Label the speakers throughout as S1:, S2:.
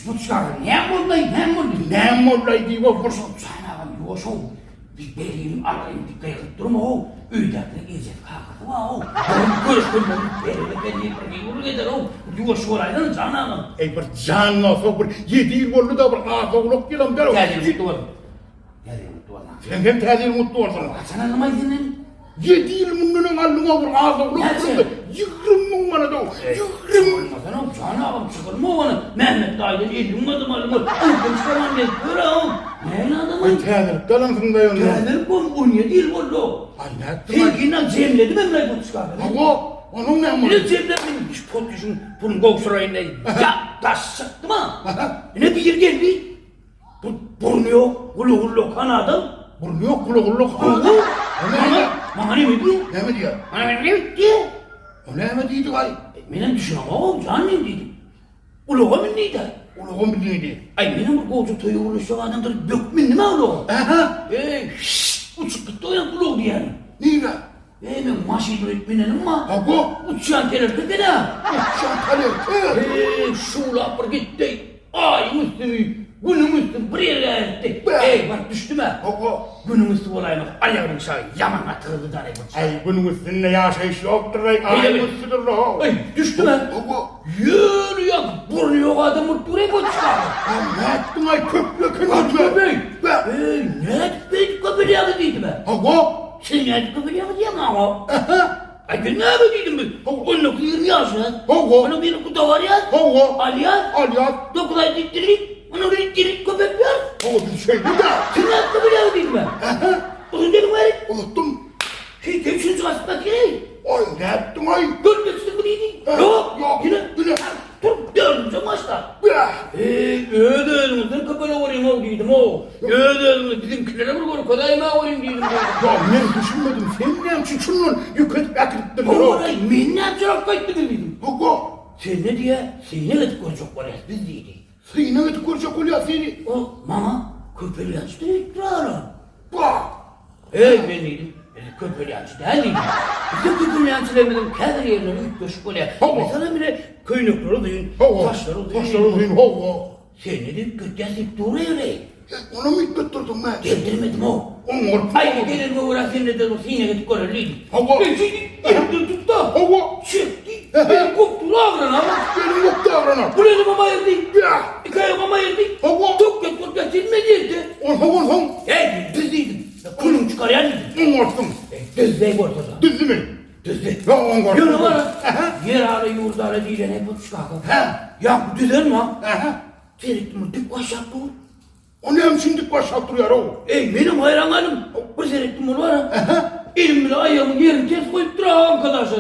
S1: bu çıkarı ne mollay diye olursun. Sana yoşum. Bir beriyim alayım bir kayıp durma o. Üydaklı gezip kalkatı var o. Görüştüm ben beriyim vurur eder o. Yoş oraydan cananım.
S2: Bir canın olsa bir 7 yıl oldu da bir ağzılık gelim der o.
S1: Gelin mutlu olun. Gelin mutlu olun.
S2: Sen hem tezir mutlu olsun.
S1: Sana anlamay dinleyin.
S2: 7 yıl bunun alnına bir ağzılık gelim. Yıkırım bana da o. Yıkırım.
S1: Sen o canavım çıkırma onu. Mehmet dayıdan elim adım alımı. Uygun çıkaran ne göre o. Neyin adamı?
S2: Ben tezir kalansın da yonu.
S1: Tezir bu 17 yıl oldu.
S2: Ay ne ettim?
S1: Sevgiyle cemledim emre bu çıkardı.
S2: Hava. Onun ne mi?
S1: Ne cemledim? Hiç pot düşün. Bunun kovsurayın ne? Ya taş sıktı mı? Ne bir yer geldi? Burnu yok. Gulu kanadım.
S2: Burnu yok kulu
S1: Bana ne mi diyor?
S2: Ne mi diyor?
S1: Bana ne mi diyor?
S2: O ne mi diydi vay?
S1: Benim düşünüm o canım dedi. Uluğa mı neydi?
S2: Uluğun bir neydi?
S1: Ay benim bu kolcu toyu uğraşıyor adamdır dökmeyin değil mi uluğa?
S2: Aha.
S1: Uçuk gitti o ya uluğa diye.
S2: Neydi?
S1: Benim maşidur etmeyelim ama
S2: Hava.
S1: uçan gelirdi gene.
S2: Uçan kalır.
S1: Şuula bir gitti. Ay müstümü. Günüm üstüm bir yere erdi. Bak düştü mü?
S2: Hava.
S1: Günüm üstü olayım. Ayağının şahı yaman atırdı da ne bu?
S2: Ay bunun üstünde yaşayış yoktur ay. Ay üstüdür o.
S1: Ay düştü mü?
S2: Hava.
S1: Yürü ya burnu yok adamı durayım o çıkardı.
S2: Ay ne ettin ay köpük
S1: Köpek. Ne ettin köpeği yapıdıydı be?
S2: Hava.
S1: Sen ne ettin köpeği yapıdıydı ama? Ay ben ne yapıdıydım ben? 19-20 yaşında.
S2: Hava.
S1: Onun bir kutu var ya.
S2: Hava.
S1: Aliyat.
S2: Aliyat.
S1: Dokulayı diktirik. Onu diktirik köpek var.
S2: Hava bir şey bu da.
S1: Sen ne ettin köpeği yapıdıydı be? Onu dedim var.
S2: Unuttum.
S1: Hiç hepsini çıkartmak gerek.
S2: Ay ne ettin ay.
S1: Görmüşsün bu neydi? Yok. Yine. Dur dördüncü maçta. Ödülümüzün kapına vurayım olduydım o. Ödülümüzün bizimkilere vurgur kodayma vurayım diydim.
S2: Ya ne düşünmedim. Sen ne yapıyorsun şunun yükletip yatırttın o.
S1: Oray ben ne yapacak kayıttı dedim.
S2: Hava.
S1: Sen ne diye? Seni ne konuşacak var ya biz değildik.
S2: Seni ne kuracak oluyor seni?
S1: O mama köpeği açtı ikrarı.
S2: Bak.
S1: Ben neydim? Köpeği açtı değildim. Bizim köpeği açtı kendi yerine üç döşük oluyor. Mesela bile köynükleri odayın, taşları odayın.
S2: Taşları odayın hava.
S1: Sen ne dedin? Kötüyasıp duruyor öyle.
S2: Onu mu yüklettirirdin ben?
S1: Geldirmedim o.
S2: Onun orta.
S1: Ay gelir mi uğraşın ne dedi o sine gidip görürlüydü.
S2: Hava.
S1: Yaptı tuttu.
S2: Hava.
S1: Çıktı. Beni koptu lavrana ama.
S2: Benim yok davranan.
S1: Bu ne mama yerdi?
S2: Ya.
S1: İkaya mama yerdi.
S2: Hava.
S1: Çok kötü kurtla silmedi.
S2: On.
S1: Hey düzdeydim. Kulum çıkaryan dedim.
S2: On ortum.
S1: Düzdey bu ortada.
S2: Düzdü mü?
S1: Düzdey.
S2: Ya on ortum.
S1: Yürü bana. Yer ağrı yurda ağrı değil ne bu çıkarken. Ya bu düzen mi ha? Seyrettim o dik başlattı o.
S2: O ne hem şimdi başlattırıyor o?
S1: Benim hayranlarım. Bu seyrettim onu var ha. Elim bile ayağımın yerini ters koyup duruyor arkadaşlar.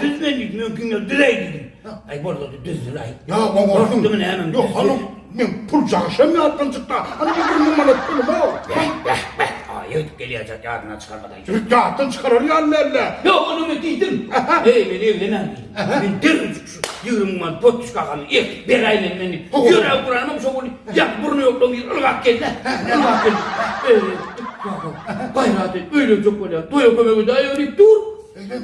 S1: Düzmen mümkün yok düzey dedim. Ay bu arada düzdür ay.
S2: Ya on ortum.
S1: Korktum ne hemen.
S2: Yok hanım. Ben pul cağışa mı attın çıktı? Hani bir numara ettim o.
S1: Ayıp gelecek yardına çıkarmadan.
S2: Ya attın çıkarır ya elle.
S1: Yok onu metiydim. Ben evlenemem. Ben derücük şu yığırımdan pot çıkarkanı. Bir aynen beni. Yüreğe kuranım şu bunu. Yak burnu yokluğum bir ılgak geldi. Ilgak geldi. Gayret et. Öyle çok böyle. Toya kömüğü daha öyle dur.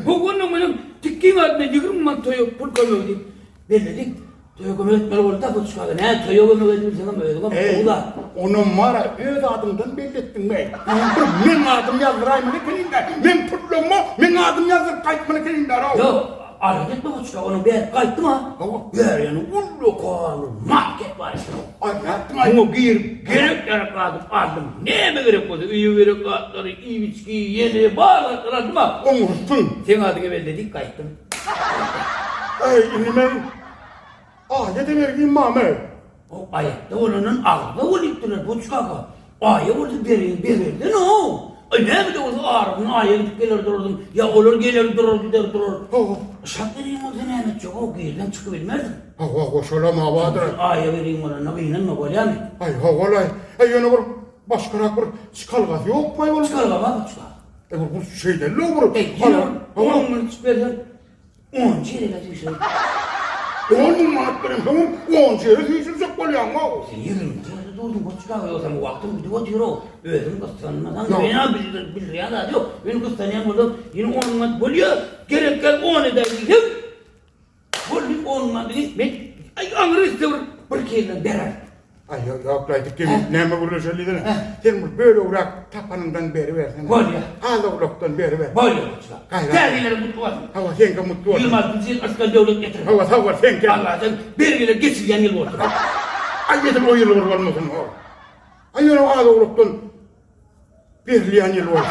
S1: Bu konunun benim tikkiğin adına yığırımdan toya pul kömüğü deyip. Belledik. Toya kömüğü etmeli orada pot çıkardı. Ne toya kömüğü edip sana böyle. Oğlan.
S2: Onun var ya öz adımdan belirttin ben. Men adım yazdırayım ne kelinde. Men putlumu men adım yazdır kayıtmanı kelinde.
S1: Yok. Arayacak mı bu çıkar? Onun bir yer kayıttı mı? Yer yani ullu kovalı market var işte.
S2: Ay ne yaptın ay?
S1: Bunu giyip gerek aldım. Neye mi gerek oldu? İyi gerek atları, iyi biçkiyi, yeni bağlatlar aldım ha.
S2: Onursun.
S1: Sen adını belledik kayıttım.
S2: Ay inimen. Ah yedim ergin mame.
S1: O ayakta olanın ağırda olup durur bu çıkar. Aya orada bir o. Ay ne mi de orada ağrıdın, aya gidip gelir dururdun. Ya olur gelir durur gider durur. Şak vereyim o da ne çok o yerden çıkabilmezdim.
S2: Hava şolama vardır.
S1: Aya vereyim ona ne bileyim ne böyle mi?
S2: Ay havalay. Ay yana bir başka bir çıkalgaz yok mu ay oğlum?
S1: Çıkar baba çıkar.
S2: Bu şeyden ne olur?
S1: Onun çıkardı. 10 çeyrek bir şey.
S2: Onun manatlarım tamam. 10 çeyrek yiyecek böyle ama.
S1: Sen yürüyün. Durdum bu çıkar. O zaman vaktim gidiyor diyor o. Öldüm kıstanmadan. Beni bilir ya da yok. Beni kıstanıyan burada yine 10 mat bölüyor. Gerek gel 10 eder. Bölüp 10 mat. Ben ay anırı istiyorum. bir kelden berer.
S2: Ay yok daydık ki neme burada söylediğin. Sen böyle uğrak tapanından beri versene.
S1: Böyle.
S2: Ağla uğraktan beri ver.
S1: Böyle olacak.
S2: Gayret.
S1: Dergileri mutlu olsun.
S2: Hava sen ki mutlu ol.
S1: Yılmaz Günsel'in aslan devlet getirir.
S2: Hava sen ki.
S1: Allah'tan belgeler geçirgen yıl oldu.
S2: Ay yedim o yıl olmasın o. Ay onu ağla uğraktan birleyen yıl olsun.